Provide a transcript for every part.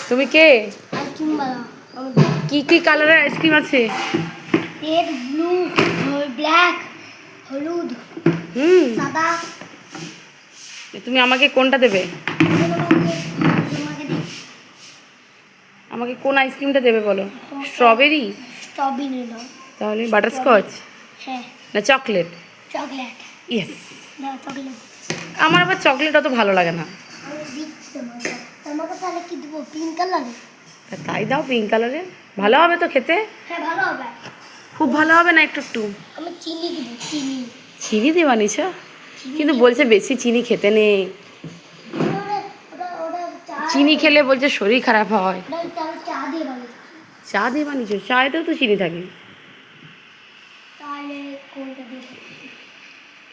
তুমি কে? আইসক্রিম বালা। কি কি কালারের আইসক্রিম আছে? রেড, ব্লু, ব্ল্যাক, হলুদ, সাদা। তুমি আমাকে কোনটা দেবে? আমাকে কোন আইসক্রিমটা দেবে বলো? স্ট্রবেরি? স্ট্রবেরি না। তাহলে বাটারস্কচ? হ্যাঁ। না চকলেট? চকলেট। ইয়েস। না চকলেট। আমার আবার চকলেট অত ভালো লাগে না। আমি দিচ্ছি তোমাকে। তোমাকে তাহলে কি দেবো? পিঙ্ক কালারে? তাই দাও পিঙ্ক কালারের, ভালো হবে তো খেতে। হ্যাঁ ভালো হবে। খুব ভালো হবে না একটু একটু? আমি চিনি দেবো, চিনি। চিনি দেবা নিছো? কিন্তু বলছে বেশি চিনি খেতে নেই, চিনি খেলে বলছে শরীর খারাপ হয়। চা দিয়ে ভালো। চা দিয়ে বানিয়েছো? চায়েতেও তো চিনি থাকে। তাহলে কোনটা দেবো?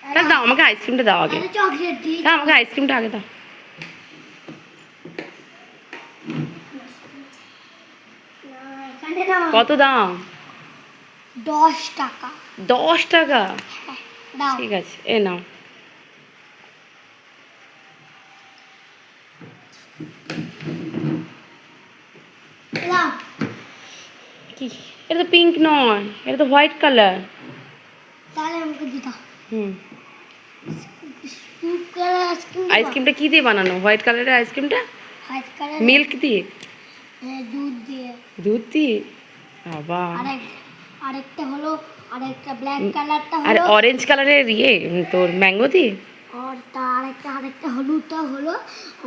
তাহলে দাও আমাকে আইসক্রিমটা দাও আগে। চকলেট দিই। হ্যাঁ আমাকে আইসক্রিমটা আগে দাও। কত দাম? 10 টাকা। 10 টাকা? দাও। ঠিক আছে এ নাও। নাও। কি এটা তো পিঙ্ক নয়, এটা তো হোয়াইট কালার। তাহলে আমাকে দিতে দাও। আইসক্রিমটা কি দিয়ে বানানো হোয়াইট কালারের আইসক্রিমটা? White colour. মিল্ক দিয়ে? দুধ দিয়ে। দুধ দিয়ে? বাবা। আরেকটা হলো, আরেকটা ব্ল্যাক কালারটা আর হলো, অরেঞ্জ কালারের তোর ম্যাঙ্গো দিয়ে? আর তার আরেকটা হলুদটা হলো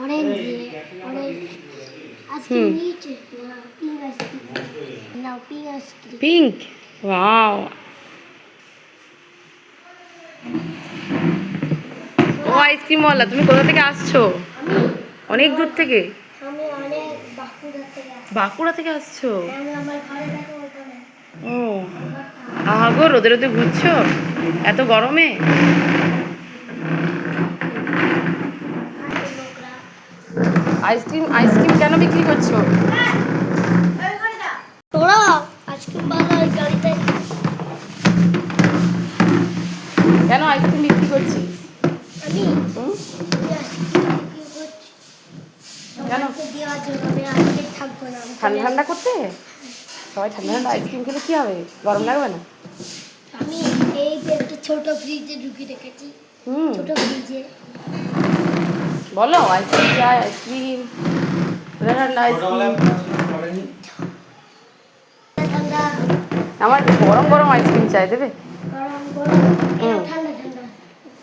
অরেঞ্জ দিয়ে। অরেঞ্জ আইসক্রিম নিচে। পিঙ্ক আইসক্রিম নাও। Pink ice cream. পিঙ্ক? ওয়াও। ও আইসক্রিমওয়ালা, তুমি কোথা থেকে আসছো? অনেক দূর থেকে? আমি অনেক বাঁকুড়া থেকে আসছি। বাঁকুড়া থেকে আসছো? আমি আমার ঘরে দেখো ওখানে। ও গো, রোদে রোদে ঘুরছো এত গরমে? আইসক্রিম আইসক্রিম কেন বিক্রি করছো? তোরা আইসক্রিম বালা ওই গাড়িতে। কেন আইসক্রিম বিক্রি করছিস? আমি কেন? দেওয়ার জন্য আমি আজকে থাকবো না। ঠান্ডা ঠান্ডা করতে? সবাই ঠান্ডা ঠান্ডা আইসক্রিম খেলে কি হবে? গরম লাগবে না? আমি এই যে একটা ছোট ফ্রিজে ঢুকিয়ে রেখেছি। ছোট ফ্রিজে। বলো আইসক্রিম চাই, আইসক্রিম ঠান্ডা আইসক্রিম। ঠান্ডা আমার গরম গরম আইসক্রিম চাই, দেবে? গরম গরম। ঠান্ডা ঠান্ডা।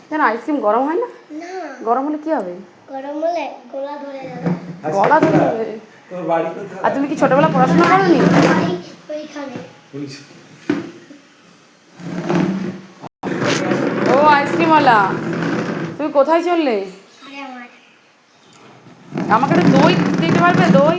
কেন আইসক্রিম গরম হয় না? না গরম হলে কি হবে? গরম হলে গলা ধরে যাবে। গলা ধরে যাবে? আর তুমি কি ছোটবেলা পড়াশোনা করোনি? ওইখানে। ও আইসক্রিমওয়ালা, তুমি কোথায় চললে? আরে আমার আমাকে একটু দই দিতে পারবে? দই